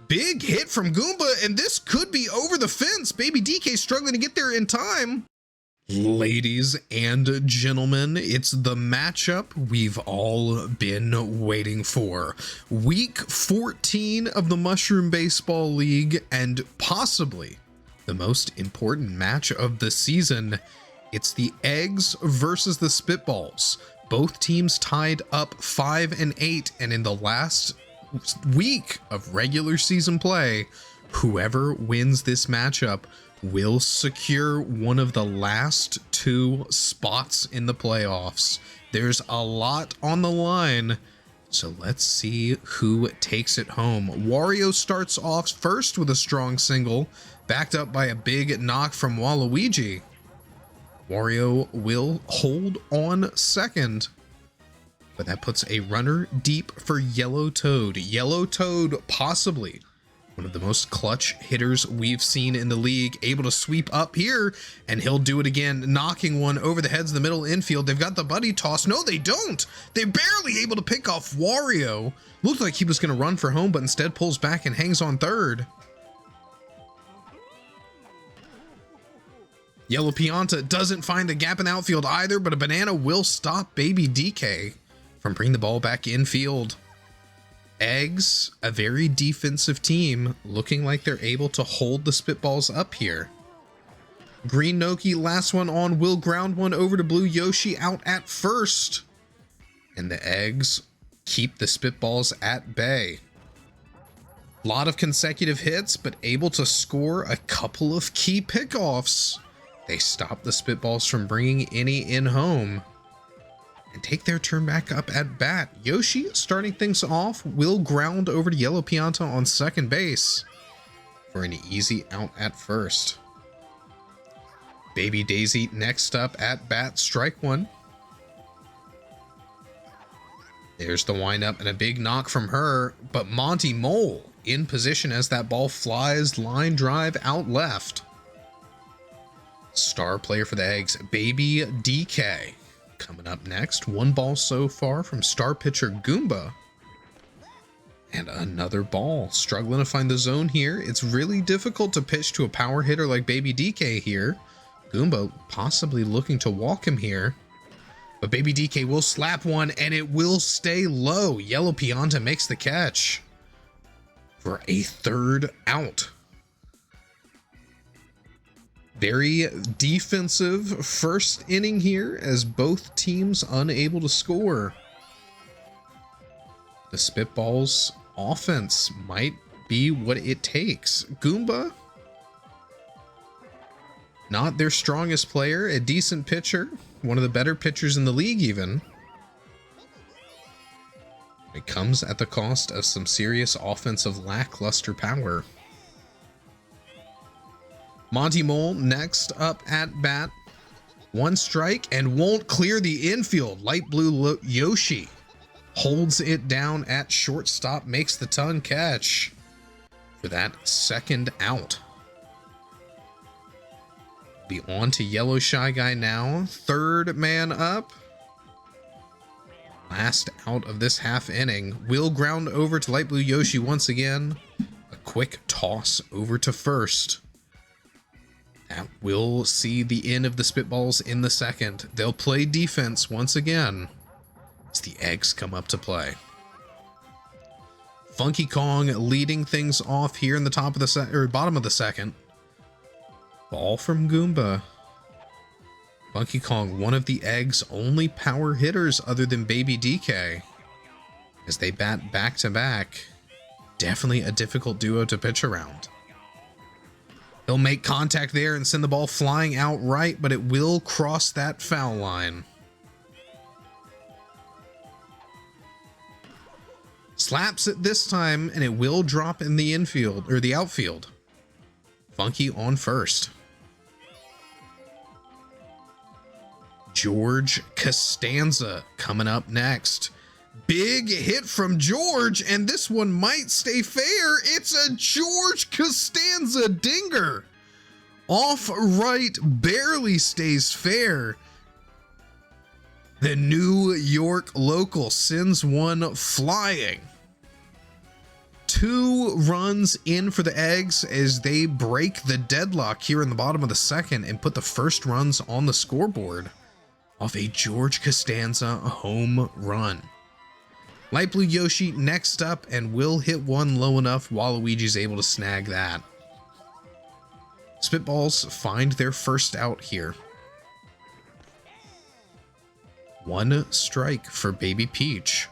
Big hit from Goomba, and this could be over the fence. Baby DK struggling to get there in time. Ladies and gentlemen, it's the matchup we've all been waiting for. Week 14 of the Mushroom Baseball League, and possibly the most important match of the season. It's the Eggs versus the Spitballs. Both teams tied up 5-8, and in the last week of regular season play, whoever wins this matchup will secure one of the last 2 spots in the playoffs. There's a lot on the line, so let's see who takes it home. Wario starts off first with a strong single, backed up by a big knock from Waluigi. Wario will hold on second, but that puts a runner deep for Yellow Toad. Yellow Toad, possibly one of the most clutch hitters we've seen in the league, able to sweep up here, and he'll do it again, knocking one over the heads of the middle infield. They've got the buddy toss. No, they don't. They're barely able to pick off Wario. Looked like he was going to run for home, but instead pulls back and hangs on third. Yellow Pianta doesn't find the gap in the outfield either, but a banana will stop Baby DK from bringing the ball back infield. Eggs, a very defensive team, looking like they're able to hold the Spitballs up here. Green Noki, last one on, will ground one over to Blue Yoshi out at first. And the Eggs keep the Spitballs at bay. A lot of consecutive hits, but able to score a couple of key pickoffs. They stop the Spitballs from bringing any in home and take their turn back up at bat. Yoshi, starting things off, will ground over to Yellow Pianta on second base for an easy out at first. Baby Daisy next up at bat, strike one. There's the windup and a big knock from her, but Monty Mole in position as that ball flies line drive out left. Star player for the Eggs, Baby DK. Coming up next, 1 ball so far from star pitcher Goomba. And another ball. Struggling to find the zone here. It's really difficult to pitch to a power hitter like Baby DK here. Goomba possibly looking to walk him here. But Baby DK will slap one, and it will stay low. Yellow Pianta makes the catch for a 3rd out. Very defensive first inning here as both teams unable to score. The Spitballs offense might be what it takes. Goomba, not their strongest player, a decent pitcher, one of the better pitchers in the league even. It comes at the cost of some serious offensive lackluster power. Monty Mole next up at bat. 1 strike and won't clear the infield. Light blue Yoshi holds it down at shortstop, makes the tongue catch for that 2nd out. Be on to Yellow Shy Guy now. 3rd man up. Last out of this half inning. Will ground over to Light Blue Yoshi once again. A quick toss over to first. That will see the end of the Spitballs in the 2nd. They'll play defense once again as the Eggs come up to play. Funky Kong leading things off here in the top of the bottom of the 2nd. Ball from Goomba. Funky Kong, one of the Eggs' only power hitters other than Baby DK, as they bat back to back. Definitely a difficult duo to pitch around. He'll make contact there and send the ball flying out right, but it will cross that foul line. Slaps it this time, and it will drop in the infield, or the outfield. Funky on first. George Costanza coming up next. Big hit from George, and this one might stay fair. It's a George Costanza dinger. Off right, barely stays fair. The New York local sends one flying. 2 runs in for the Eggs as they break the deadlock here in the bottom of the second and put the first runs on the scoreboard off a George Costanza home run. Light Blue Yoshi next up and will hit one low enough. Waluigi's able to snag that. Spitballs find their first out here. 1 strike for Baby Peach.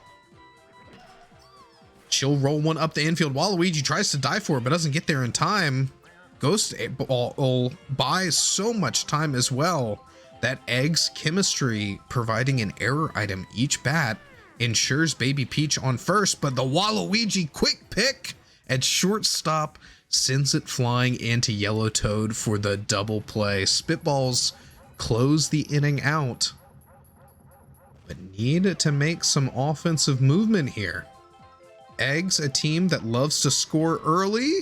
She'll roll one up the infield. Waluigi tries to dive for it, but doesn't get there in time. Ghost Ball buys so much time as well. That Egg's chemistry providing an error item each bat ensures Baby Peach on first, but the Waluigi quick pick at shortstop sends it flying into Yellow Toad for the double play. Spitballs close the inning out, but need to make some offensive movement here. Eggs, a team that loves to score early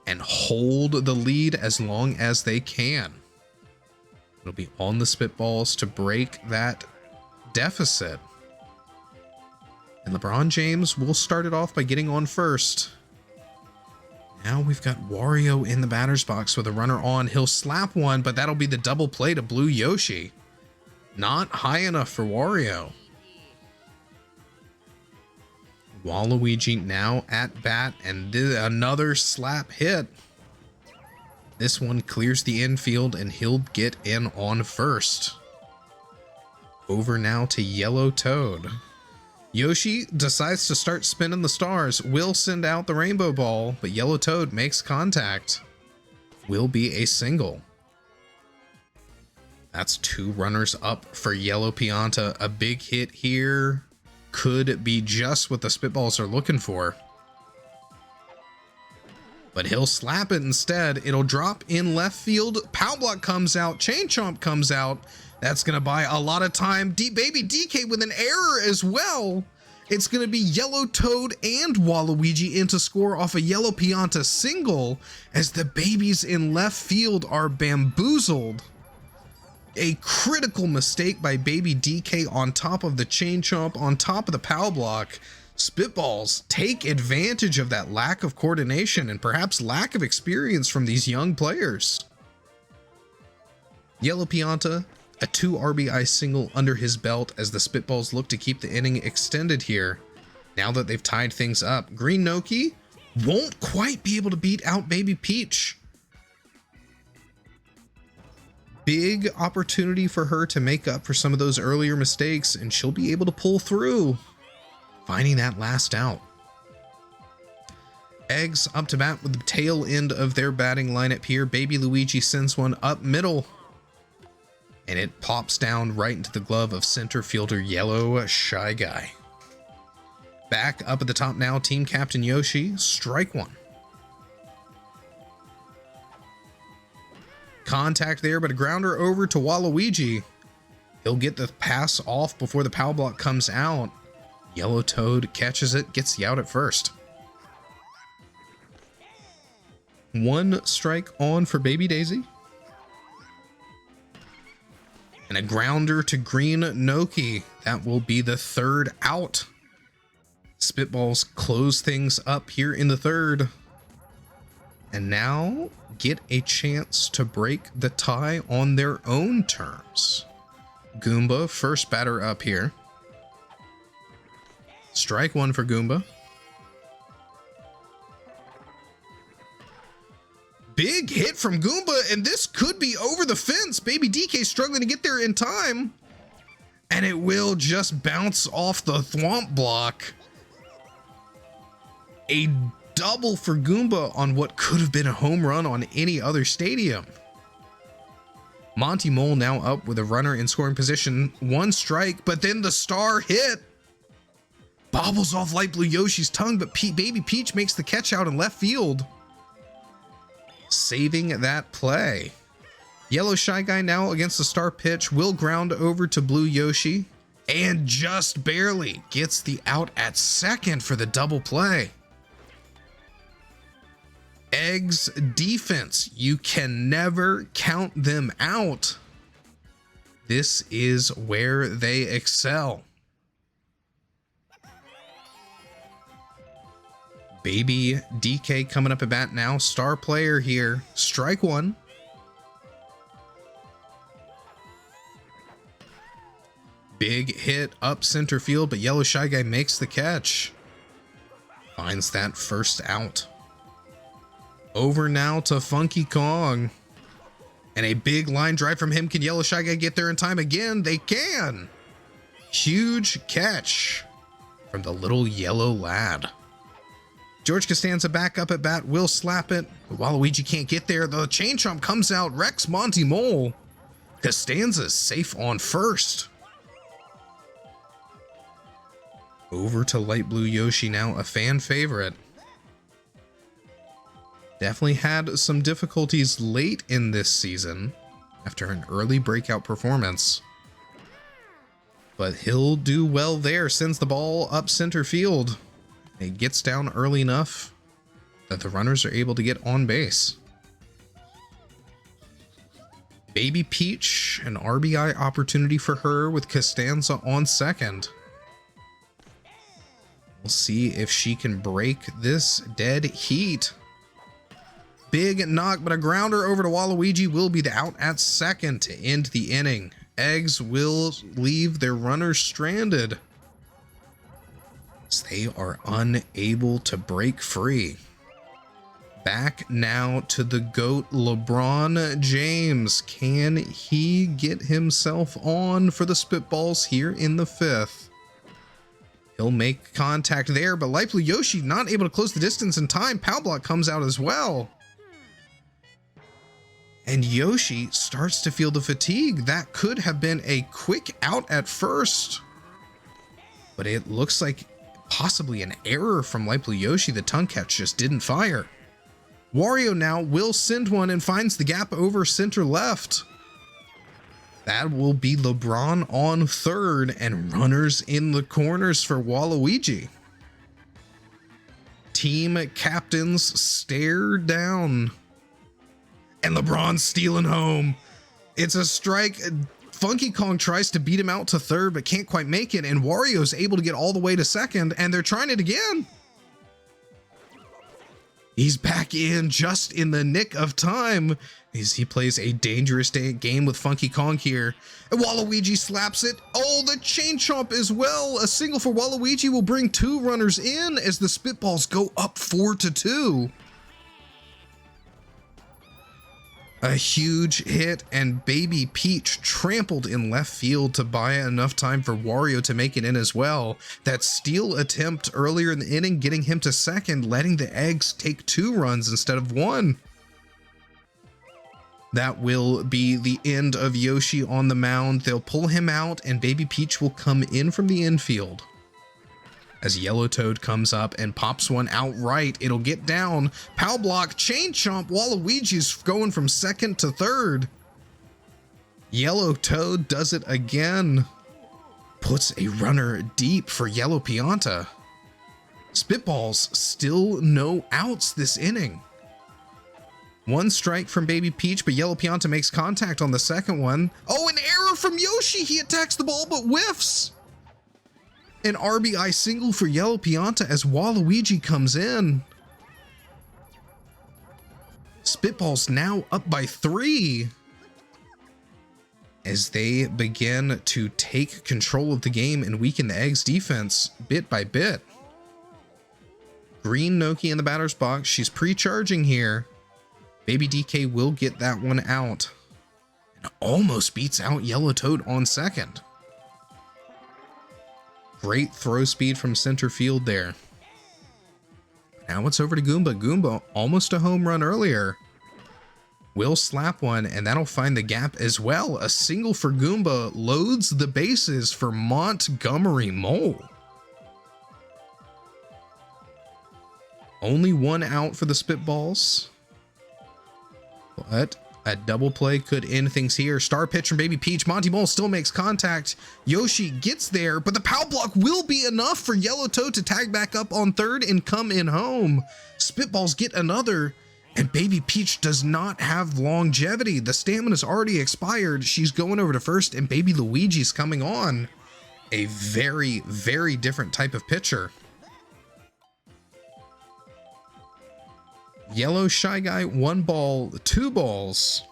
and hold the lead as long as they can. It'll be on the Spitballs to break that deficit. And LeBron James will start it off by getting on first. Now we've got Wario in the batter's box with a runner on. He'll slap one, but that'll be the double play to Blue Yoshi. Not high enough for Wario. Waluigi now at bat, and another slap hit. This one clears the infield and he'll get in on first. Over now to Yellow Toad. Yoshi decides to start spinning the stars, will send out the rainbow ball, but Yellow Toad makes contact. Will be a single. That's 2 runners up for Yellow Pianta. A big hit here could be just what the Spitballs are looking for. But he'll slap it instead. It'll drop in left field. Pow Block comes out. Chain Chomp comes out. That's going to buy a lot of time. Baby DK with an error as well. It's going to be Yellow Toad and Waluigi in to score off a Yellow Pianta single as the babies in left field are bamboozled. A critical mistake by Baby DK on top of the Chain Chomp, on top of the Pow Block. Spitballs take advantage of that lack of coordination and perhaps lack of experience from these young players. Yellow Pianta, a 2 RBI single under his belt as the Spitballs look to keep the inning extended here. Now that they've tied things up, Green Noki won't quite be able to beat out Baby Peach. Big opportunity for her to make up for some of those earlier mistakes, and she'll be able to pull through, finding that last out. Eggs up to bat with the tail end of their batting lineup here. Baby Luigi sends one up middle, and it pops down right into the glove of center fielder Yellow Shy Guy. Back up at the top now, team captain Yoshi, strike one. Contact there, but a grounder over to Waluigi. He'll get the pass off before the Pow Block comes out. Yellow Toad catches it, gets the out at first. 1 strike on for Baby Daisy. And a grounder to Green Noki. That will be the 3rd out. Spitballs close things up here in the 3rd. And now get a chance to break the tie on their own terms. Goomba, first batter up here. Strike one for Goomba. Big hit from Goomba, and this could be over the fence. Baby DK struggling to get there in time. And it will just bounce off the thwomp block. A double for Goomba on what could have been a home run on any other stadium. Monty Mole now up with a runner in scoring position. 1 strike, but then the star hit. Bobbles off Light Blue Yoshi's tongue, but Baby Peach makes the catch out in left field, saving that play. Yellow Shy Guy now against the star pitch will ground over to Blue Yoshi and just barely gets the out at second for the double play. Eggs defense, you can never count them out. This is where they excel. Baby DK coming up at bat now. Star player here. Strike one. Big hit up center field, but Yellow Shy Guy makes the catch. Finds that first out. Over now to Funky Kong. And a big line drive from him. Can Yellow Shy Guy get there in time again? They can. Huge catch from the little yellow lad. George Costanza back up at bat, will slap it. Waluigi can't get there. The chain chomp comes out, wrecks Monty Mole. Costanza's safe on first. Over to light blue Yoshi now, a fan favorite. Definitely had some difficulties late in this season after an early breakout performance. But he'll do well there, sends the ball up center field. It gets down early enough that the runners are able to get on base. Baby Peach, an RBI opportunity for her with Costanza on second. We'll see if she can break this dead heat. Big knock, but a grounder over to Waluigi will be the out at second to end the inning. Eggs will leave their runners stranded as they are unable to break free. Back now to the GOAT, LeBron James. Can he get himself on for the Spitballs here in the fifth? He'll make contact there, but light blue Yoshi not able to close the distance in time. Pow block comes out as well. And Yoshi starts to feel the fatigue. That could have been a quick out at first, but it looks like possibly an error from light blue Yoshi. The tongue catch just didn't fire. Wario now will send one and finds the gap over center left. That will be LeBron on third and runners in the corners for Waluigi. Team captains stare down. And LeBron's stealing home. It's a strike. Funky Kong tries to beat him out to third, but can't quite make it. And Wario's able to get all the way to second, and they're trying it again. He's back in just in the nick of time as he plays a dangerous game with Funky Kong here. And Waluigi slaps it. Oh, the chain chomp as well. A single for Waluigi will bring two runners in as the Spitballs go up 4-2. A huge hit, and Baby Peach trampled in left field to buy enough time for Wario to make it in as well. That steal attempt earlier in the inning getting him to second, letting the Eggs take 2 runs instead of 1. That will be the end of Yoshi on the mound. They'll pull him out, and Baby Peach will come in from the infield. As Yellow Toad comes up and pops one outright, it'll get down. Pow block, chain chomp. Waluigi's going from second to third. Yellow Toad does it again. Puts a runner deep for Yellow Pianta. Spitballs still no outs this inning. 1 strike from Baby Peach, but Yellow Pianta makes contact on the second one. Oh, an error from Yoshi. He attacks the ball but whiffs. An RBI single for Yellow Pianta as Waluigi comes in. Spitballs now up by 3 as they begin to take control of the game and weaken the Eggs defense bit by bit. Green Noki in the batter's box. She's pre-charging here. Baby DK will get that one out and almost beats out Yellow Toad on second. Great throw speed from center field there. Now it's over to Goomba. Goomba almost a home run earlier. Will slap one, and that'll find the gap as well. A single for Goomba loads the bases for Montgomery Mole. Only 1 out for the Spitballs, but a double play could end things here. Star pitch from Baby Peach. Monty Mole still makes contact. Yoshi gets there, but the pow block will be enough for Yellow Toad to tag back up on third and come in home. Spitballs get another, and Baby Peach does not have longevity. The stamina's already expired. She's going over to first, and Baby Luigi's coming on. A very, very different type of pitcher. Yellow Shy Guy, 1 ball, 2 balls.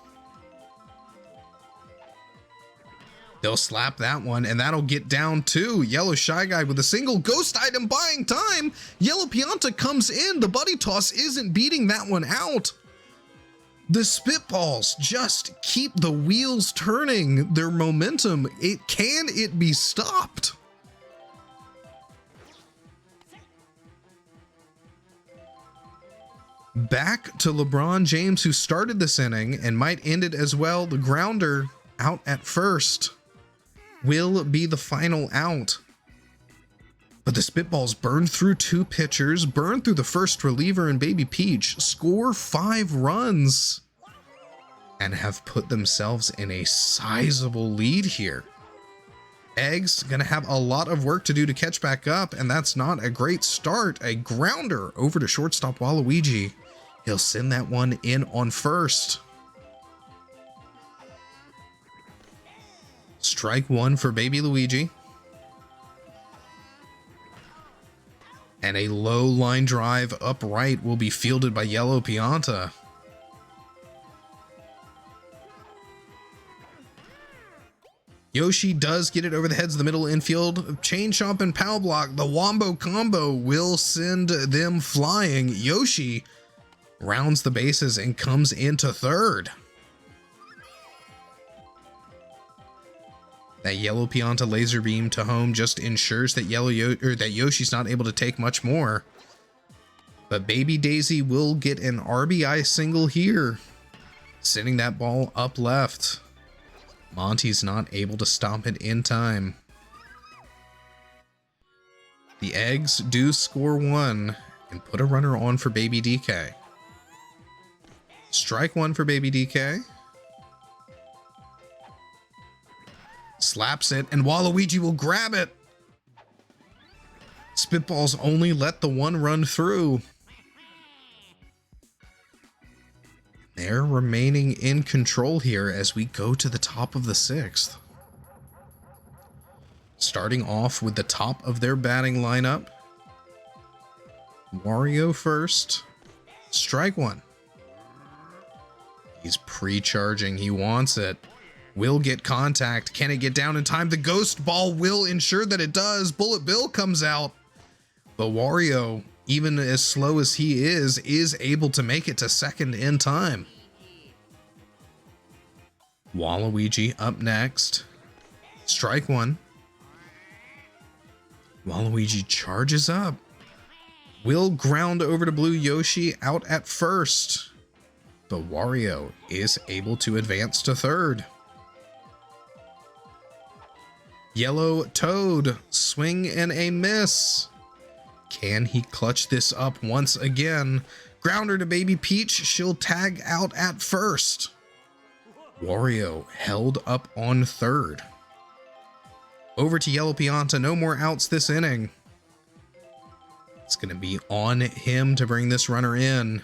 They'll slap that one, and that'll get down to Yellow Shy Guy with a single ghost item buying time. Yellow Pianta comes in. The buddy toss isn't beating that one out. The Spitballs just keep the wheels turning, their momentum. Can it be stopped? Back to LeBron James, who started this inning and might end it as well. The grounder out at first will be the final out. But the Spitballs burn through 2 pitchers, burn through the first reliever and Baby Peach, score 5 runs, and have put themselves in a sizable lead here. Eggs gonna have a lot of work to do to catch back up, and that's not a great start. A grounder over to shortstop Waluigi. He'll send that one in on first. Strike 1 for Baby Luigi. And a low line drive upright will be fielded by Yellow Pianta. Yoshi does get it over the heads of the middle infield. Chain Chomp and Pow Block. The Wombo combo will send them flying. Yoshi rounds the bases and comes into third. That Yellow Pianta laser beam to home just ensures that that Yoshi's not able to take much more. But Baby Daisy will get an RBI single here, sending that ball up left. Monty's not able to stop it in time. The Eggs do score 1 and put a runner on for Baby DK. Strike 1 for Baby DK. Slaps it, and Waluigi will grab it. Spitballs only let the 1 run through. They're remaining in control here as we go to the top of the 6th. Starting off with the top of their batting lineup. Wario first. Strike 1. He's pre-charging. He wants it. Will get contact. Can it get down in time? The ghost ball will ensure that it does. Bullet Bill comes out. But Wario, even as slow as he is able to make it to second in time. Waluigi up next. Strike 1. Waluigi charges up. Will ground over to Blue Yoshi out at first. But Wario is able to advance to third. Yellow Toad, swing and a miss. Can he clutch this up once again? Grounder to Baby Peach, she'll tag out at first. Wario held up on third. Over to Yellow Pianta, no more outs this inning. It's going to be on him to bring this runner in.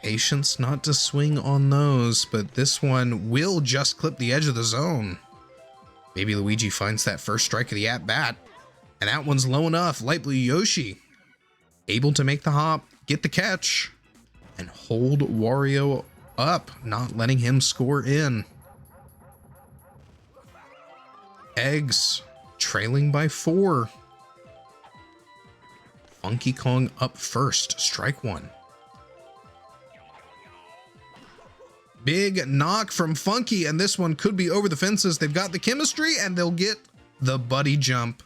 Patience not to swing on those, but this one will just clip the edge of the zone. Baby Luigi finds that first strike of the at-bat, and that one's low enough. Light Blue Yoshi able to make the hop, get the catch, and hold Wario up, not letting him score in. Eggs trailing by 4. Funky Kong up first, strike 1. Big knock from Funky, and this one could be over the fences. They've got the chemistry, and they'll get the buddy jump.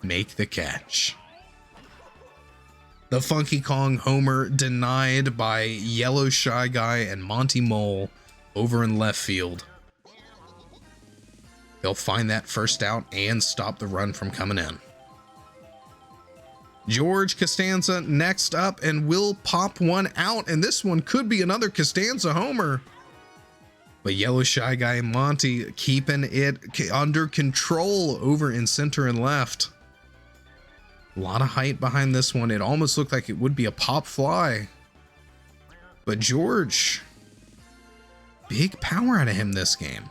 Make the catch. The Funky Kong homer denied by Yellow Shy Guy and Monty Mole over in left field. They'll find that first out and stop the run from coming in. George Costanza next up and will pop one out, and this one could be another Costanza homer. But Yellow Shy Guy and Monty keeping it under control over in center and left. A lot of height behind this one. It almost looked like it would be a pop fly. But George, big power out of him this game.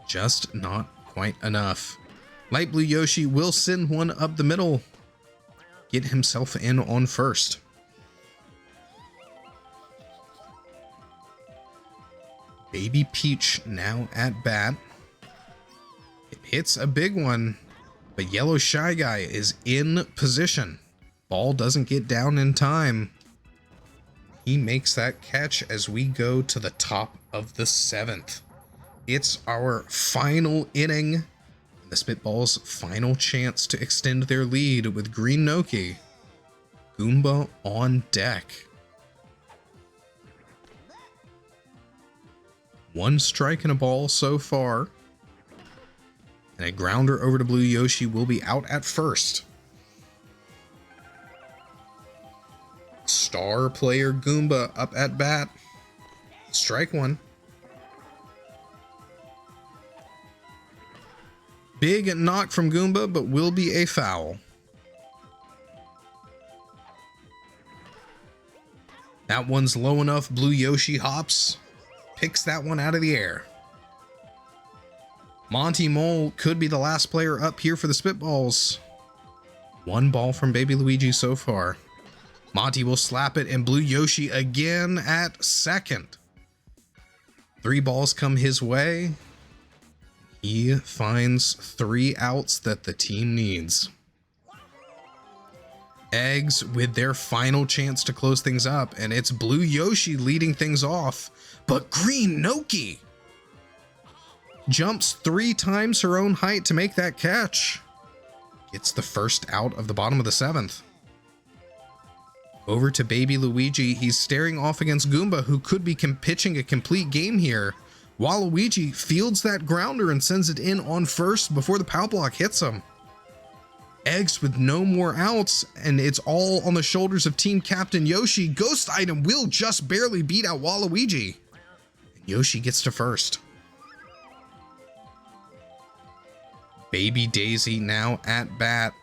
Just not quite enough. Light Blue Yoshi will send one up the middle. get himself in on first. Baby Peach now at bat. It hits a big one, but Yellow Shy Guy is in position. Ball doesn't get down in time. He makes that catch as we go to the top of the 7th. It's our final inning. The Spitballs' final chance to extend their lead with Green Noki. Goomba on deck. 1 strike and a ball so far. And a grounder over to Blue Yoshi will be out at first. Star player Goomba up at bat. Strike 1. Big knock from Goomba, but will be a foul. That one's low enough. Blue Yoshi hops. Picks that one out of the air. Monty Mole could be the last player up here for the Spitballs. 1 ball from Baby Luigi so far. Monty will slap it, and Blue Yoshi again at second. 3 balls come his way. He finds 3 outs that the team needs. Eggs with their final chance to close things up, and it's Blue Yoshi leading things off, but Green Noki jumps 3 times her own height to make that catch. Gets the first out of the bottom of the 7th. Over to Baby Luigi. He's staring off against Goomba, who could be pitching a complete game here. Waluigi fields that grounder and sends it in on first before the power block hits him. Eggs with no more outs, and it's all on the shoulders of team captain Yoshi. Ghost item will just barely beat out Waluigi. Yoshi gets to first. Baby Daisy now at bat.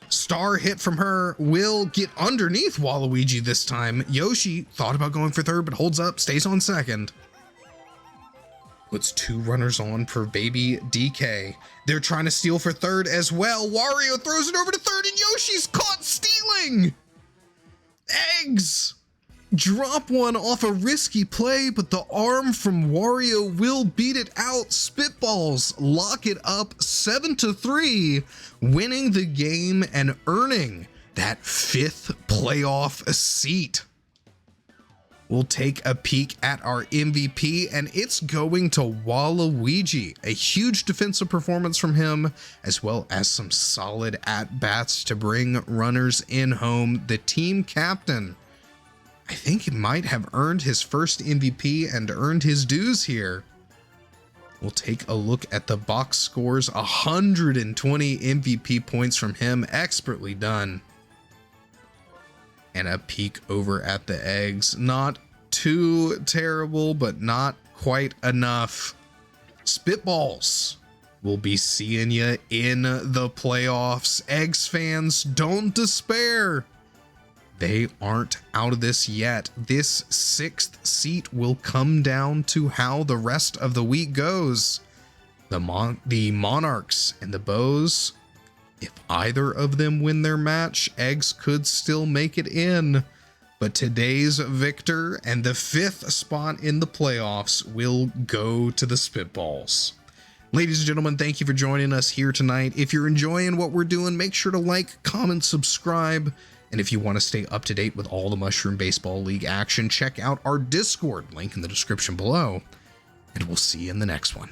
Star hit from her will get underneath Waluigi this time. Yoshi thought about going for third, but holds up, stays on second. Puts 2 runners on for Baby DK. They're trying to steal for third as well. Wario throws it over to third, and Yoshi's caught stealing. Eggs drop one off a risky play, but the arm from Wario will beat it out. Spitballs lock it up 7-3, winning the game and earning that 5th playoff seat. We'll take a peek at our MVP, and it's going to Waluigi. A huge defensive performance from him, as well as some solid at-bats to bring runners in home. The team captain, I think he might have earned his first MVP and earned his dues here. We'll take a look at the box scores. 120 MVP points from him, expertly done. And a peek over at the eggs. Not too terrible, but not quite enough. Spitballs will be seeing you in the playoffs. Eggs fans, don't despair. They aren't out of this yet. This 6th seat will come down to how the rest of the week goes. The Monarchs and the Bows, if either of them win their match, Eggs could still make it in. But today's victor and the 5th spot in the playoffs will go to the Spitballs. Ladies and gentlemen, thank you for joining us here tonight. If you're enjoying what we're doing, make sure to like, comment, subscribe. And if you want to stay up to date with all the Mushroom Baseball League action, check out our Discord, link in the description below. And we'll see you in the next one.